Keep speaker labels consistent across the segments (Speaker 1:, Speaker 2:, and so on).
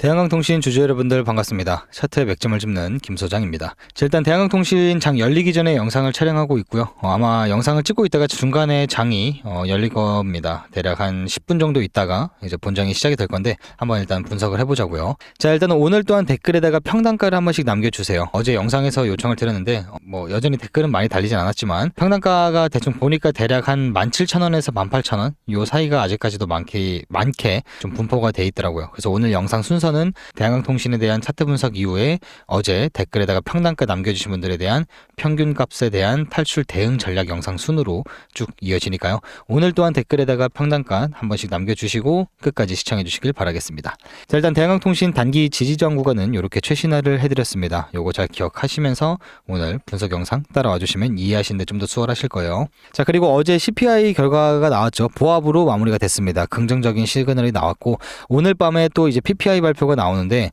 Speaker 1: 대한항공통신 주주 여러분들 반갑습니다. 차트의 맥점을 짚는 김 소장입니다. 자, 일단 대한항공통신 장 열리기 전에 영상을 촬영하고 있고요. 아마 영상을 찍고 있다가 중간에 장이 열릴 겁니다. 대략 한 10분 정도 있다가 이제 본장이 시작이 될 건데 한번 일단 분석을 해보자고요. 자, 일단 오늘 또한 댓글에다가 평단가를 한 번씩 남겨주세요. 어제 영상에서 요청을 드렸는데 여전히 댓글은 많이 달리진 않았지만 평단가가 대충 보니까 대략 한 17,000원에서 18,000원 요 사이가 아직까지도 많게 좀 분포가 돼 있더라고요. 그래서 오늘 영상 순서는 대한항공통신에 대한 차트 분석 이후에 어제 댓글에다가 평단가 남겨주신 분들에 대한 평균값에 대한 탈출 대응 전략 영상 순으로 쭉 이어지니까요. 오늘 또한 댓글에다가 평단가 한 번씩 남겨주시고 끝까지 시청해 주시길 바라겠습니다. 자, 일단 대한항공통신 단기 지지저항 구간은 이렇게 최신화를 해드렸습니다. 요거 잘 기억하시면서 오늘 분석 영상 따라와 주시면 이해하시는데 좀 더 수월하실 거예요. 자, 그리고 어제 CPI 결과가 나왔죠. 보합으로 마무리가 됐습니다. 긍정적인 시그널이 나왔고 오늘 밤에 또 이제 PPI 발표가 나오는데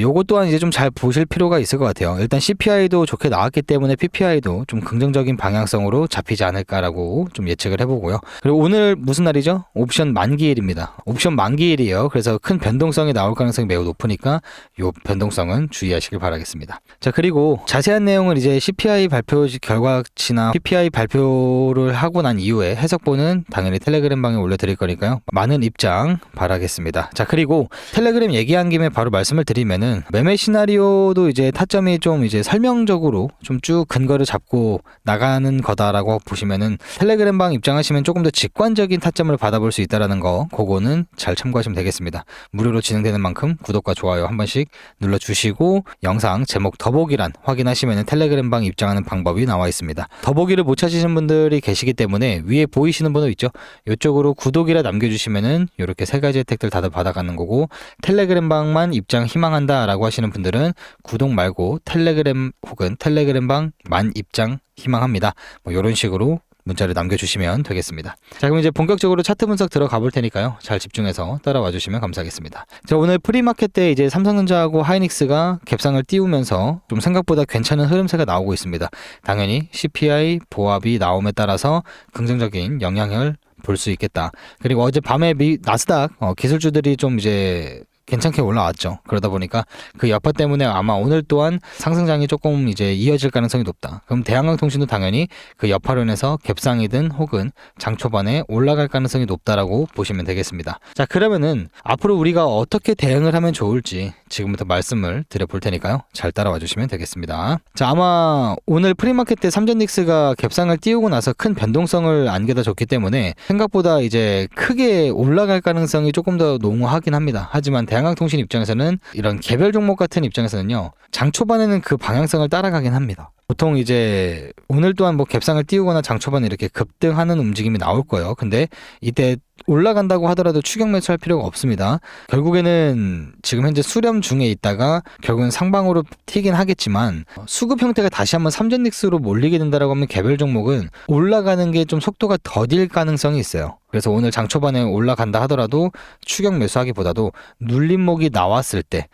Speaker 1: 요거 또한 이제 좀 잘 보실 필요가 있을 것 같아요. 일단 CPI도 좋게 나왔기 때문에 PPI도 좀 긍정적인 방향성으로 잡히지 않을까라고 좀 예측을 해보고요. 그리고 오늘 무슨 날이죠? 옵션 만기일입니다. 옵션 만기일이에요. 그래서 큰 변동성이 나올 가능성이 매우 높으니까 요 변동성은 주의하시길 바라겠습니다. 자, 그리고 자세한 내용은 이제 CPI 발표 결과치나 PPI 발표를 하고 난 이후에 해석본은 당연히 텔레그램 방에 올려드릴 거니까요. 많은 입장 바라겠습니다. 자, 그리고 텔레그램 얘기한 김에 바로 말씀을 드리면은 매매 시나리오도 이제 타점이 좀 이제 설명적으로 좀 쭉 근거를 잡고 나가는 거다라고 보시면은 텔레그램 방 입장하시면 조금 더 직관적인 타점을 받아볼 수 있다라는 거 그거는 잘 참고하시면 되겠습니다. 무료로 진행되는 만큼 구독과 좋아요 한 번씩 눌러주시고 영상 제목 더보기란 확인하시면은 텔레그램 방 입장하는 방법이 나와 있습니다. 더보기를 못 찾으시는 분들이 계시기 때문에 위에 보이시는 번호 있죠? 이쪽으로 구독이라 남겨주시면은 이렇게 세 가지 혜택들 다 받아가는 거고 텔레그램 방만 입장 희망한다 라고 하시는 분들은 구독 말고 텔레그램 혹은 텔레그램 방만 입장 희망합니다. 이런 식으로 문자를 남겨주시면 되겠습니다. 자, 그럼 이제 본격적으로 차트 분석 들어가 볼 테니까요. 잘 집중해서 따라와 주시면 감사하겠습니다. 자, 오늘 프리마켓 때 이제 삼성전자하고 하이닉스가 갭상을 띄우면서 좀 생각보다 괜찮은 흐름세가 나오고 있습니다. 당연히 CPI 보합이 나옴에 따라서 긍정적인 영향을 볼 수 있겠다. 그리고 어제 밤에 나스닥 기술주들이 좀 이제 괜찮게 올라왔죠. 그러다 보니까 그 여파 때문에 아마 오늘 또한 상승장이 조금 이제 이어질 가능성이 높다. 그럼 대한항공통신도 당연히 그 여파로 인해서 갭상이든 혹은 장 초반에 올라갈 가능성이 높다라고 보시면 되겠습니다. 자, 그러면은 앞으로 우리가 어떻게 대응을 하면 좋을지 지금부터 말씀을 드려볼 테니까요. 잘 따라와 주시면 되겠습니다. 자, 아마 오늘 프리마켓 때 삼전닉스가 갭상을 띄우고 나서 큰 변동성을 안겨다 줬기 때문에 생각보다 이제 크게 올라갈 가능성이 조금 더 농후하긴 합니다. 하지만 대한항공통신 입장에서는 이런 개별 종목 같은 입장에서는요, 장 초반에는 그 방향성을 따라가긴 합니다. 보통 이제 오늘 또한 갭상을 띄우거나 장 초반에 이렇게 급등하는 움직임이 나올 거예요. 근데 이때 올라간다고 하더라도 추격 매수할 필요가 없습니다. 결국에는 지금 현재 수렴 중에 있다가 결국은 상방으로 튀긴 하겠지만 수급 형태가 다시 한번 삼전닉스로 몰리게 된다라고 하면 개별 종목은 올라가는 게 좀 속도가 더딜 가능성이 있어요. 그래서 오늘 장 초반에 올라간다 하더라도 추격 매수하기보다도 눌림목이 나왔을 때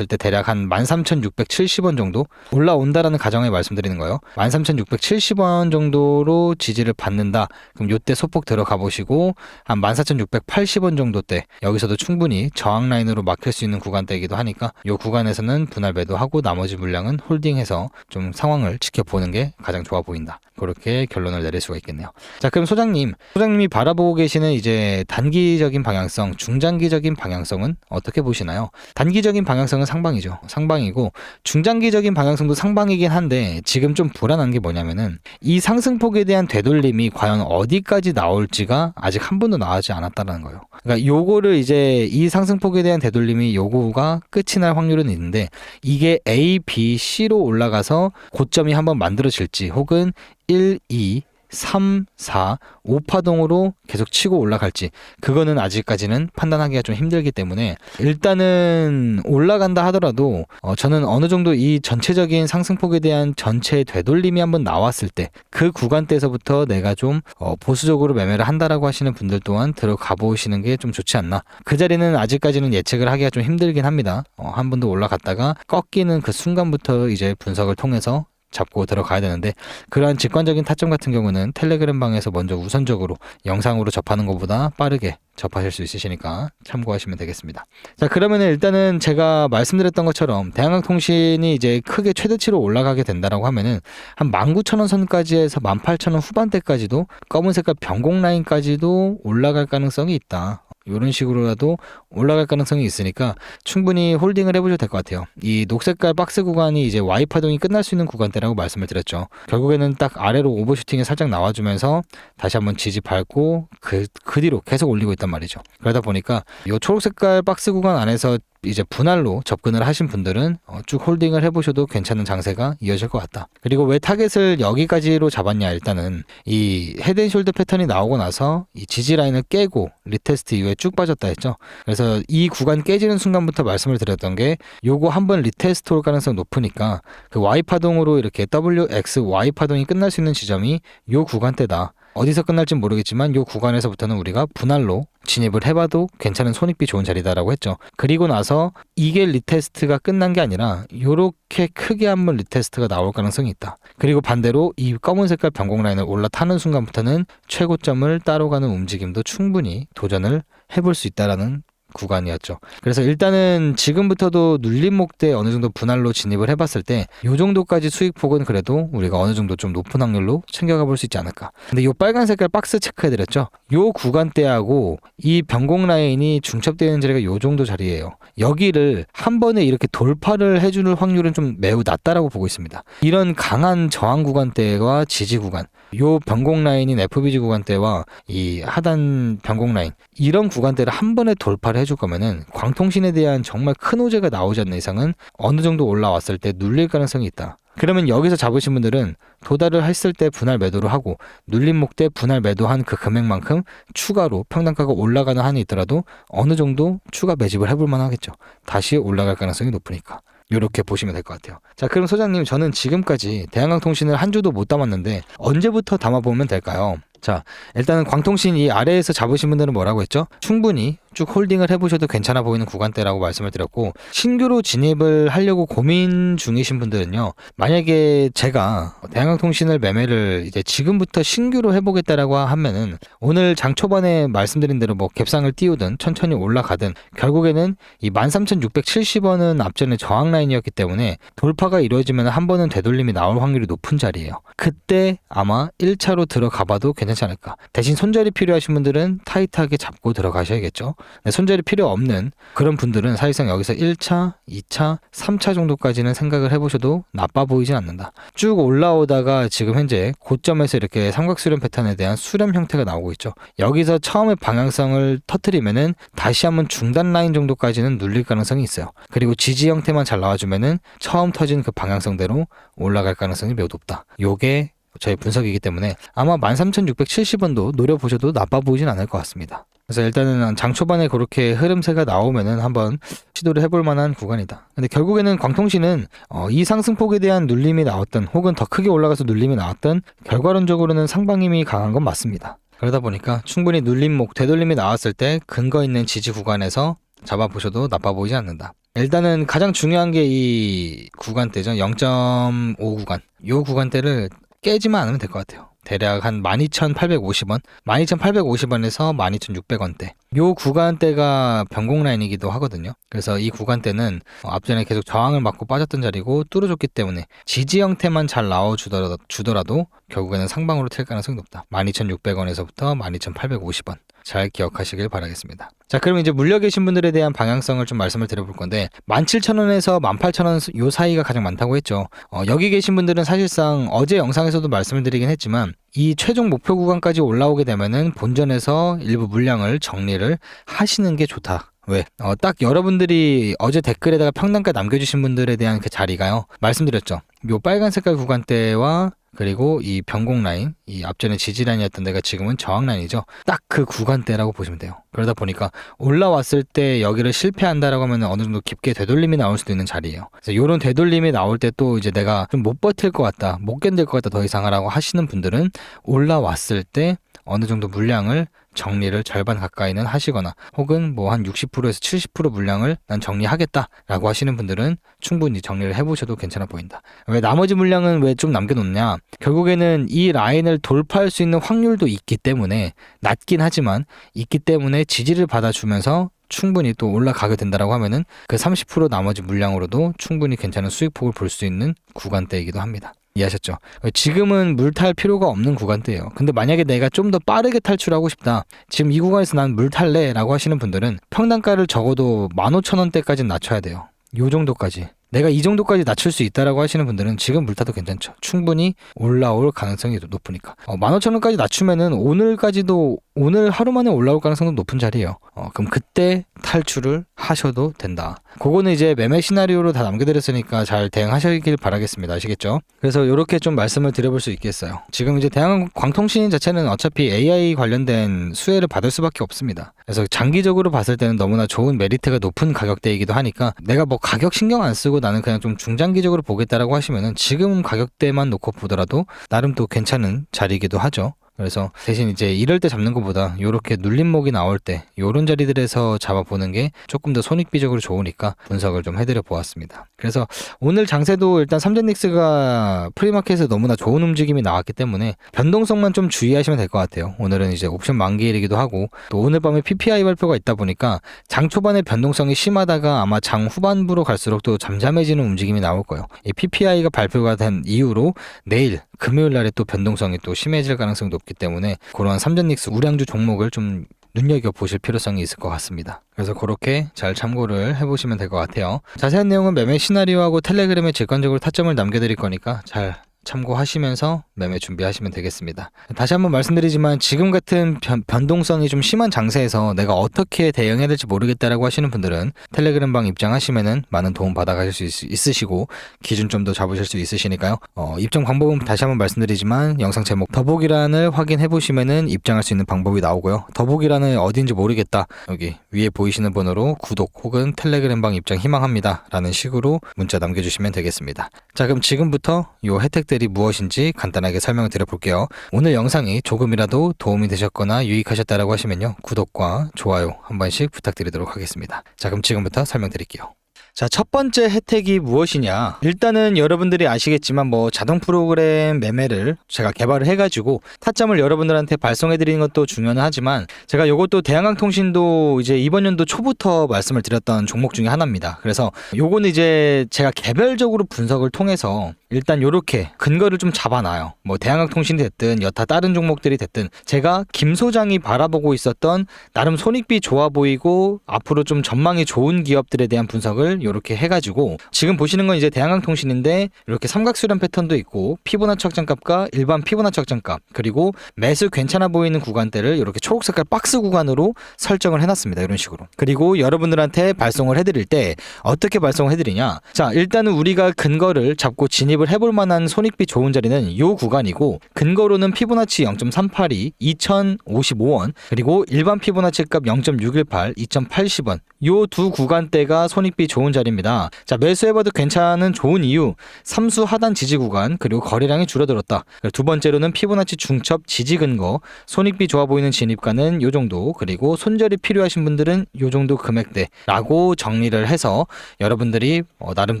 Speaker 1: 대략 한 13,670원 정도 올라온다라는 가정에 말씀드리는 거예요. 13,670원 정도로 지지를 받는다. 그럼 요때 소폭 들어가 보시고 한 14,680원 정도 때 여기서도 충분히 저항 라인으로 막힐 수 있는 구간대이기도 하니까 요 구간에서는 분할 매도하고 나머지 물량은 홀딩해서 좀 상황을 지켜보는 게 가장 좋아 보인다. 그렇게 결론을 내릴 수가 있겠네요. 자, 그럼 소장님이 바라보고 계시는 이제 단기적인 방향성, 중장기적인 방향성은 어떻게 보시나요? 단기적인 방향성은 상방이고 중장기적인 방향성도 상방이긴 한데 지금 좀 불안한 게 뭐냐면은 이 상승폭에 대한 되돌림이 과연 어디까지 나올지가 아직 한 번도 나오지 않았다는 거예요. 그러니까 요거를 이제 이 상승폭에 대한 되돌림이 요거가 끝이 날 확률은 있는데 이게 A, B, C로 올라가서 고점이 한번 만들어질지 혹은 1, 2, 3, 4, 5파동으로 계속 치고 올라갈지 그거는 아직까지는 판단하기가 좀 힘들기 때문에 일단은 올라간다 하더라도 저는 어느 정도 이 전체적인 상승폭에 대한 전체 되돌림이 한번 나왔을 때 그 구간대에서부터 내가 좀 보수적으로 매매를 한다라고 하시는 분들 또한 들어가 보시는 게 좀 좋지 않나. 그 자리는 아직까지는 예측을 하기가 좀 힘들긴 합니다. 한 번도 올라갔다가 꺾이는 그 순간부터 이제 분석을 통해서 잡고 들어가야 되는데 그러한 직관적인 타점 같은 경우는 텔레그램 방에서 먼저 우선적으로 영상으로 접하는 것보다 빠르게 접하실 수 있으시니까 참고하시면 되겠습니다. 자, 그러면 일단은 제가 말씀드렸던 것처럼 대한항공통신이 이제 크게 최대치로 올라가게 된다라고 하면은 한 19,000원 선까지 해서 18,000원 후반대까지도 검은 색깔 변곡 라인까지도 올라갈 가능성이 있다. 이런 식으로라도 올라갈 가능성이 있으니까 충분히 홀딩을 해보셔도 될 것 같아요. 이 녹색깔 박스 구간이 이제 Y 파동이 끝날 수 있는 구간대라고 말씀을 드렸죠. 결국에는 딱 아래로 오버슈팅이 살짝 나와주면서 다시 한번 지지 밟고 그 뒤로 계속 올리고 있단 말이죠. 그러다 보니까 이 초록색깔 박스 구간 안에서 이제 분할로 접근을 하신 분들은 쭉 홀딩을 해보셔도 괜찮은 장세가 이어질 것 같다. 그리고 왜 타겟을 여기까지로 잡았냐, 일단은 이 헤드앤숄더 패턴이 나오고 나서 이 지지 라인을 깨고 리테스트 이후에 쭉 빠졌다 했죠. 그래서 이 구간 깨지는 순간부터 말씀을 드렸던 게 요거 한번 리테스트 올 가능성이 높으니까 그 Y 파동으로 이렇게 WXY 파동이 끝날 수 있는 지점이 요 구간대다. 어디서 끝날진 모르겠지만 이 구간에서부터는 우리가 분할로 진입을 해봐도 괜찮은 손익비 좋은 자리다라고 했죠. 그리고 나서 이게 리테스트가 끝난 게 아니라 이렇게 크게 한번 리테스트가 나올 가능성이 있다. 그리고 반대로 이 검은 색깔 변곡 라인을 올라타는 순간부터는 최고점을 따로 가는 움직임도 충분히 도전을 해볼 수 있다라는 구간이었죠. 그래서 일단은 지금부터도 눌림목대 어느 정도 분할로 진입을 해봤을 때 이 정도까지 수익폭은 그래도 우리가 어느 정도 좀 높은 확률로 챙겨가 볼 수 있지 않을까. 근데 이 빨간 색깔 박스 체크해드렸죠. 이 구간대하고 이 변곡 라인이 중첩되는 자리가 이 정도 자리예요. 여기를 한 번에 이렇게 돌파를 해주는 확률은 좀 매우 낮다라고 보고 있습니다. 이런 강한 저항 구간대와 지지 구간, 요 변곡 라인인 FBG 구간대와 이 하단 변곡 라인, 이런 구간대를 한 번에 돌파를 해줄 거면은 광통신에 대한 정말 큰 호재가 나오지 않는 이상은 어느 정도 올라왔을 때 눌릴 가능성이 있다. 그러면 여기서 잡으신 분들은 도달을 했을 때 분할 매도를 하고 눌림목 때 분할 매도한 그 금액만큼 추가로 평단가가 올라가는 한이 있더라도 어느 정도 추가 매집을 해볼 만하겠죠. 다시 올라갈 가능성이 높으니까. 이렇게 보시면 될 것 같아요. 자, 그럼 소장님, 저는 지금까지 대한항공통신을 한 주도 못 담았는데 언제부터 담아보면 될까요? 자, 일단은 광통신 이 아래에서 잡으신 분들은 뭐라고 했죠? 충분히 쭉 홀딩을 해보셔도 괜찮아 보이는 구간대라고 말씀을 드렸고, 신규로 진입을 하려고 고민 중이신 분들은요, 만약에 제가 대한항공통신을 매매를 이제 지금부터 신규로 해보겠다라고 하면은 오늘 장 초반에 말씀드린 대로 뭐 갭상을 띄우든 천천히 올라가든 결국에는 이 13,670원은 앞전에 저항 라인이었기 때문에 돌파가 이루어지면 한 번은 되돌림이 나올 확률이 높은 자리예요. 그때 아마 1차로 들어가봐도 괜찮지 않을까. 대신 손절이 필요하신 분들은 타이트하게 잡고 들어가셔야겠죠. 손절이 필요 없는 그런 분들은 사실상 여기서 1차, 2차, 3차 정도까지는 생각을 해보셔도 나빠 보이진 않는다. 쭉 올라오다가 지금 현재 고점에서 이렇게 삼각수렴 패턴에 대한 수렴 형태가 나오고 있죠. 여기서 처음에 방향성을 터트리면은 다시 한번 중단 라인 정도까지는 눌릴 가능성이 있어요. 그리고 지지 형태만 잘 나와주면은 처음 터진 그 방향성대로 올라갈 가능성이 매우 높다. 요게 저희 분석이기 때문에 아마 13,670원도 노려보셔도 나빠 보이진 않을 것 같습니다. 그래서 일단은 장 초반에 그렇게 흐름세가 나오면은 한번 시도를 해볼 만한 구간이다. 근데 결국에는 광통신은 이 상승폭에 대한 눌림이 나왔던 혹은 더 크게 올라가서 눌림이 나왔던 결과론적으로는 상방 힘이 강한 건 맞습니다. 그러다 보니까 충분히 눌림목, 되돌림이 나왔을 때 근거 있는 지지 구간에서 잡아보셔도 나빠 보이지 않는다. 일단은 가장 중요한 게 이 구간대죠. 0.5 구간. 이 구간대를 깨지만 않으면 될 것 같아요. 대략 한 12,850원, 12,850원에서 12,600원대. 요 구간대가 변곡 라인이기도 하거든요. 그래서 이 구간대는 앞전에 계속 저항을 맞고 빠졌던 자리고 뚫어줬기 때문에 지지 형태만 잘 나와주더라도 결국에는 상방으로 튈 가능성이 높다. 12,600원에서부터 12,850원. 잘 기억하시길 바라겠습니다. 자, 그럼 이제 물려 계신 분들에 대한 방향성을 좀 말씀을 드려볼 건데 17,000원에서 18,000원 요 사이가 가장 많다고 했죠. 여기 계신 분들은 사실상 어제 영상에서도 말씀을 드리긴 했지만 이 최종 목표 구간까지 올라오게 되면은 본전에서 일부 물량을 정리를 하시는 게 좋다. 왜? 딱 여러분들이 어제 댓글에다가 평단가 남겨주신 분들에 대한 그 자리가요. 말씀드렸죠. 요 빨간 색깔 구간대와 그리고 이 변곡 라인, 이 앞전에 지지 라인이었던 데가 지금은 저항 라인이죠. 딱 그 구간대라고 보시면 돼요. 그러다 보니까 올라왔을 때 여기를 실패한다라고 하면 어느 정도 깊게 되돌림이 나올 수도 있는 자리예요. 그래서 이런 되돌림이 나올 때 또 이제 내가 좀 못 버틸 것 같다, 못 견딜 것 같다 더 이상하라고 하시는 분들은 올라왔을 때 어느 정도 물량을 정리를 절반 가까이는 하시거나 혹은 뭐 한 60%에서 70% 물량을 난 정리하겠다라고 하시는 분들은 충분히 정리를 해보셔도 괜찮아 보인다. 왜 나머지 물량은 왜 좀 남겨놓냐? 결국에는 이 라인을 돌파할 수 있는 확률도 있기 때문에 낮긴 하지만 있기 때문에 지지를 받아주면서 충분히 또 올라가게 된다라고 하면은 그 30% 나머지 물량으로도 충분히 괜찮은 수익폭을 볼 수 있는 구간대이기도 합니다. 이해하셨죠? 지금은 물 탈 필요가 없는 구간대예요. 근데 만약에 내가 좀 더 빠르게 탈출하고 싶다. 지금 이 구간에서 난 물 탈래 라고 하시는 분들은 평단가를 적어도 15,000원대까지는 낮춰야 돼요. 요 정도까지. 내가 이 정도까지 낮출 수 있다라고 하시는 분들은 지금 물타도 괜찮죠. 충분히 올라올 가능성이 높으니까. 15,000원까지 낮추면은 오늘 하루 만에 올라올 가능성도 높은 자리예요. 그럼 그때 탈출을 하셔도 된다. 그거는 이제 매매 시나리오로 다 남겨드렸으니까 잘 대응하시길 바라겠습니다. 아시겠죠? 그래서 이렇게 좀 말씀을 드려볼 수 있겠어요. 지금 이제 대한항공 광통신 자체는 어차피 AI 관련된 수혜를 받을 수밖에 없습니다. 그래서 장기적으로 봤을 때는 너무나 좋은 메리트가 높은 가격대이기도 하니까 내가 뭐 가격 신경 안 쓰고 나는 그냥 좀 중장기적으로 보겠다라고 하시면은 지금 가격대만 놓고 보더라도 나름 또 괜찮은 자리이기도 하죠. 그래서 대신 이제 이럴 때 잡는 것보다 요렇게 눌림목이 나올 때 요런 자리들에서 잡아보는 게 조금 더 손익비적으로 좋으니까 분석을 좀 해드려 보았습니다. 그래서 오늘 장세도 일단 삼젠닉스가 프리마켓에서 너무나 좋은 움직임이 나왔기 때문에 변동성만 좀 주의하시면 될 것 같아요. 오늘은 이제 옵션 만기일이기도 하고 또 오늘 밤에 PPI 발표가 있다 보니까 장 초반에 변동성이 심하다가 아마 장 후반부로 갈수록 또 잠잠해지는 움직임이 나올 거예요. 이 PPI가 발표가 된 이후로 내일 금요일 날에 또 변동성이 또 심해질 가능성이 높기 때문에 그러한 삼전닉스 우량주 종목을 좀 눈여겨보실 필요성이 있을 것 같습니다. 그래서 그렇게 잘 참고를 해보시면 될 것 같아요. 자세한 내용은 매매 시나리오하고 텔레그램에 직관적으로 타점을 남겨드릴 거니까 잘 참고하시면서 매매 준비하시면 되겠습니다. 다시 한번 말씀드리지만 지금 같은 변동성이 좀 심한 장세에서 내가 어떻게 대응해야 될지 모르겠다라고 하시는 분들은 텔레그램 방 입장하시면은 많은 도움 받아가실 수 있으시고 기준점도 잡으실 수 있으시니까요. 입장 방법은 다시 한번 말씀드리지만 영상 제목 더보기란을 확인해 보시면은 입장할 수 있는 방법이 나오고요. 더보기란은 어딘지 모르겠다. 여기 위에 보이시는 번호로 구독 혹은 텔레그램 방 입장 희망합니다 라는 식으로 문자 남겨주시면 되겠습니다. 자, 그럼 지금부터 요 혜택들이 무엇인지 간단하게 설명을 드려볼게요. 오늘 영상이 조금이라도 도움이 되셨거나 유익하셨다라고 하시면요, 구독과 좋아요 한 번씩 부탁드리도록 하겠습니다. 자, 그럼 지금부터 설명드릴게요. 자, 첫 번째 혜택이 무엇이냐? 일단은 여러분들이 아시겠지만 뭐 자동 프로그램 매매를 제가 개발을 해가지고 타점을 여러분들한테 발송해드리는 것도 중요는 하지만 제가 요것도 대한항공통신도 이제 이번 연도 초부터 말씀을 드렸던 종목 중에 하나입니다. 그래서 요거는 이제 제가 개별적으로 분석을 통해서 일단 요렇게 근거를 좀 잡아놔요. 뭐 대한항공통신이 됐든 여타 다른 종목들이 됐든 제가 김 소장이 바라보고 있었던 나름 손익비 좋아 보이고 앞으로 좀 전망이 좋은 기업들에 대한 분석을 요렇게 해가지고 지금 보시는 건 이제 대한항공통신인데 이렇게 삼각수렴 패턴도 있고 피보나치 확정값과 일반 피보나치 확정값 그리고 매수 괜찮아 보이는 구간대를 이렇게 초록 색깔 박스 구간으로 설정을 해놨습니다. 이런 식으로. 그리고 여러분들한테 발송을 해드릴 때 어떻게 발송을 해드리냐? 자, 일단은 우리가 근거를 잡고 진입을 해볼 만한 손익비 좋은 자리는 이 구간이고 근거로는 피보나치 0.382, 2055원 그리고 일반 피보나치 값 0.618, 2080원 요 두 구간대가 손익비 좋은 자리입니다. 자, 매수해봐도 괜찮은 좋은 이유 삼수 하단 지지 구간 그리고 거래량이 줄어들었다. 두 번째로는 피보나치 중첩 지지 근거 손익비 좋아 보이는 진입가는 요 정도 그리고 손절이 필요하신 분들은 요 정도 금액대라고 정리를 해서 여러분들이 나름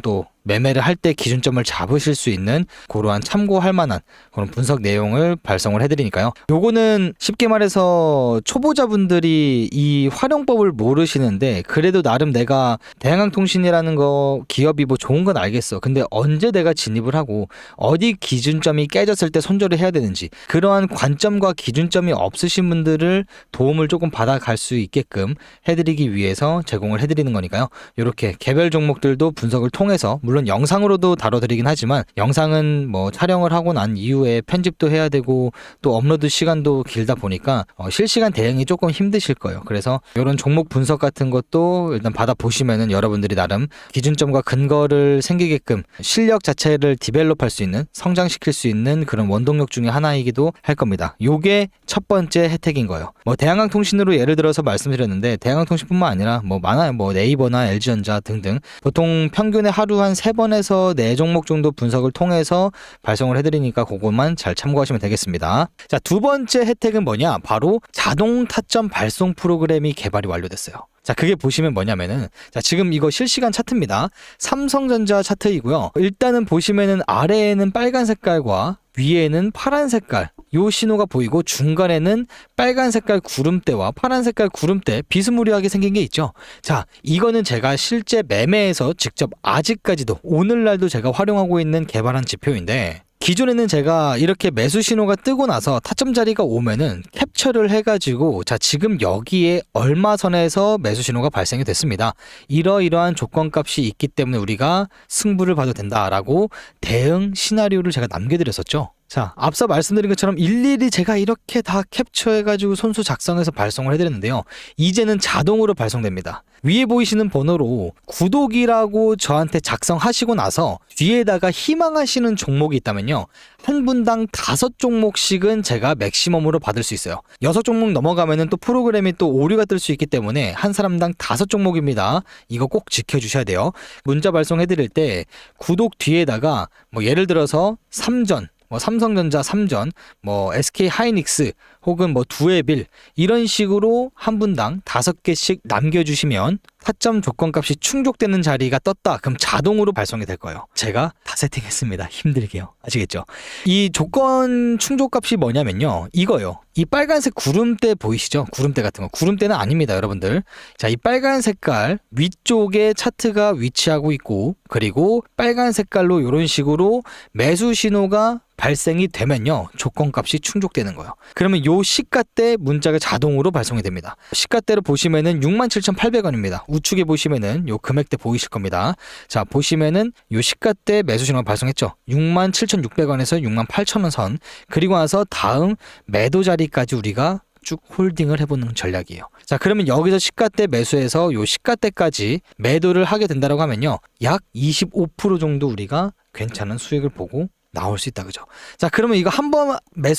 Speaker 1: 또 매매를 할 때 기준점을 잡으실 수 있는 그러한 참고할 만한 그런 분석 내용을 발송을 해드리니까요. 요거는 쉽게 말해서 초보자분들이 이 활용법을 모르시는데 그래도 나름 내가 대한항공통신이라는 거 기업이 뭐 좋은 건 알겠어. 근데 언제 내가 진입을 하고 어디 기준점이 깨졌을 때 손절을 해야 되는지 그러한 관점과 기준점이 없으신 분들을 도움을 조금 받아갈 수 있게끔 해드리기 위해서 제공을 해드리는 거니까요. 이렇게 개별 종목들도 분석을 통해서 물론 영상으로도 다뤄드리긴 하지만 영상은 뭐 촬영을 하고 난 이후에 편집도 해야 되고 또 업로드 시간도 길다 보니까 실시간 대응이 조금 힘드실 거예요. 그래서 이런 종목 분석 같은 것도 일단 받아보시면은 여러분들이 나름 기준점과 근거를 생기게끔 실력 자체를 디벨롭할 수 있는 성장시킬 수 있는 그런 원동력 중에 하나이기도 할 겁니다. 요게 첫 번째 혜택인 거예요. 뭐 대한항공통신으로 예를 들어서 말씀드렸는데 대한항공통신뿐만 아니라 뭐 많아요. 뭐 네이버나 LG전자 등등 보통 평균에 하루 한 3번에서 4종목 정도 분석을 통해서 발송을 해드리니까 그것만 잘 참고하시면 되겠습니다. 자, 두 번째 혜택은 뭐냐? 바로 자동 타점 발송 프로그램이 개발이 완료됐어요. 자, 그게 보시면 뭐냐면은, 자, 지금 이거 실시간 차트입니다. 삼성전자 차트이고요. 일단은 보시면은 아래에는 빨간 색깔과 위에는 파란 색깔, 요 신호가 보이고 중간에는 빨간 색깔 구름대와 파란 색깔 구름대 비스무리하게 생긴 게 있죠. 자, 이거는 제가 실제 매매에서 직접 아직까지도 오늘날도 제가 활용하고 있는 개발한 지표인데, 기존에는 제가 이렇게 매수 신호가 뜨고 나서 타점 자리가 오면은 캡처를 해가지고, 자, 지금 여기에 얼마 선에서 매수 신호가 발생이 됐습니다. 이러이러한 조건값이 있기 때문에 우리가 승부를 봐도 된다라고 대응 시나리오를 제가 남겨드렸었죠. 자, 앞서 말씀드린 것처럼 일일이 제가 이렇게 다 캡처해가지고 손수 작성해서 발송을 해드렸는데요. 이제는 자동으로 발송됩니다. 위에 보이시는 번호로 구독이라고 저한테 작성하시고 나서 뒤에다가 희망하시는 종목이 있다면요, 한 분당 5종목씩은 제가 맥시멈으로 받을 수 있어요. 6종목 넘어가면은 또 프로그램이 또 오류가 뜰 수 있기 때문에 한 사람당 5종목입니다. 이거 꼭 지켜주셔야 돼요. 문자 발송해드릴 때 구독 뒤에다가 뭐 예를 들어서 삼전, 뭐 삼성전자 3전, 뭐 SK 하이닉스 혹은 뭐 두에빌, 이런 식으로 한 분당 5개씩 남겨주시면 타점 조건값이 충족되는 자리가 떴다. 그럼 자동으로 발송이 될 거예요. 제가 다 세팅했습니다. 힘들게요. 아시겠죠? 이 조건 충족값이 뭐냐면요, 이거요. 이 빨간색 구름대 보이시죠? 구름대 같은 거. 구름대는 아닙니다, 여러분들. 자, 이 빨간 색깔 위쪽에 차트가 위치하고 있고, 그리고 빨간 색깔로 이런 식으로 매수 신호가 발생이 되면요, 조건값이 충족되는 거예요. 그러면 요 시가대 문자가 자동으로 발송이 됩니다. 시가대로 보시면은 67,800원입니다. 우측에 보시면은 요 금액대 보이실 겁니다. 자, 보시면은 요 시가대 매수 신호가 발송했죠. 67,600원에서 68,000원 선. 그리고 나서 다음 매도 자리까지 우리가 쭉 홀딩을 해보는 전략이에요. 자, 그러면 여기서 시가대 매수해서 요 시가대까지 매도를 하게 된다고 하면요, 약 25% 정도 우리가 괜찮은 수익을 보고 나올 수 있다, 그죠? 자, 그러면 이거 한 번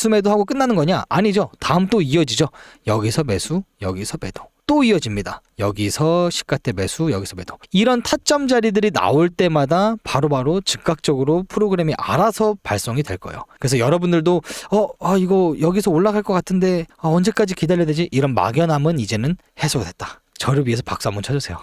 Speaker 1: 매도하고 끝나는 거냐? 아니죠. 다음 또 이어지죠. 여기서 매수, 여기서 매도. 또 이어집니다. 여기서 시가대 매수, 여기서 매도. 이런 타점 자리들이 나올 때마다 바로바로 즉각적으로 프로그램이 알아서 발송이 될 거예요. 그래서 여러분들도 이거 여기서 올라갈 것 같은데 언제까지 기다려야 되지? 이런 막연함은 이제는 해소가 됐다. 저를 위해서 박수 한번 쳐주세요.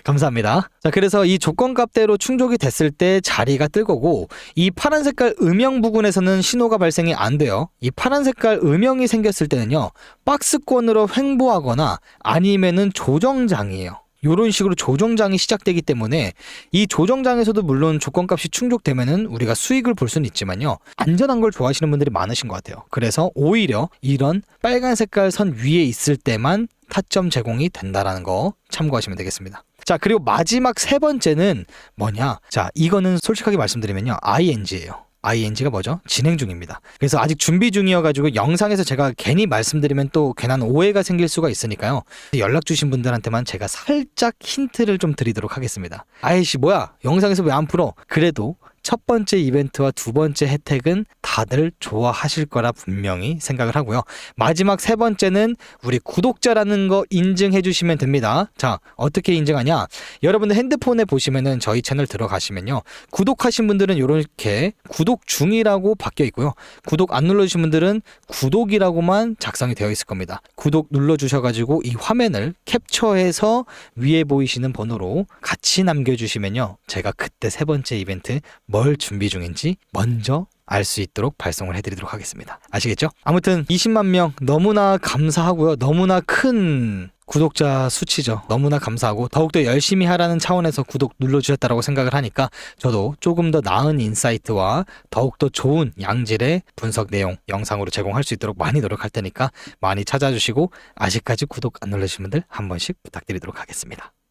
Speaker 1: 감사합니다. 자, 그래서 이 조건값대로 충족이 됐을 때 자리가 뜰 거고, 이 파란 색깔 음영 부분에서는 신호가 발생이 안 돼요. 이 파란 색깔 음영이 생겼을 때는요, 박스권으로 횡보하거나 아니면은 조정장이에요. 이런 식으로 조정장이 시작되기 때문에 이 조정장에서도 물론 조건값이 충족되면은 우리가 수익을 볼 수는 있지만요, 안전한 걸 좋아하시는 분들이 많으신 것 같아요. 그래서 오히려 이런 빨간 색깔 선 위에 있을 때만 타점 제공이 된다라는 거 참고하시면 되겠습니다. 자, 그리고 마지막 세 번째는 뭐냐? 자, 이거는 솔직하게 말씀드리면요, ING예요. ING가 뭐죠? 진행 중입니다. 그래서 아직 준비 중이어가지고 영상에서 제가 괜히 말씀드리면 또 괜한 오해가 생길 수가 있으니까요, 연락 주신 분들한테만 제가 살짝 힌트를 좀 드리도록 하겠습니다. 아이씨, 뭐야, 영상에서 왜 안 풀어? 그래도 첫 번째 이벤트와 두 번째 혜택은 다들 좋아하실 거라 분명히 생각을 하고요. 마지막 세 번째는 우리 구독자라는 거 인증해 주시면 됩니다. 자, 어떻게 인증하냐? 여러분들 핸드폰에 보시면은 저희 채널 들어가시면요, 구독하신 분들은 이렇게 구독 중이라고 바뀌어 있고요, 구독 안 눌러주신 분들은 구독이라고만 작성이 되어 있을 겁니다. 구독 눌러주셔가지고 이 화면을 캡처해서 위에 보이시는 번호로 같이 남겨주시면요, 제가 그때 세 번째 이벤트 뭘 준비 중인지 먼저 알 수 있도록 발송을 해드리도록 하겠습니다. 아시겠죠? 아무튼 20만 명 너무나 감사하고요. 너무나 큰 구독자 수치죠. 너무나 감사하고 더욱더 열심히 하라는 차원에서 구독 눌러주셨다고 생각을 하니까 저도 조금 더 나은 인사이트와 더욱더 좋은 양질의 분석 내용 영상으로 제공할 수 있도록 많이 노력할 테니까 많이 찾아주시고, 아직까지 구독 안 눌러주신 분들 한 번씩 부탁드리도록 하겠습니다.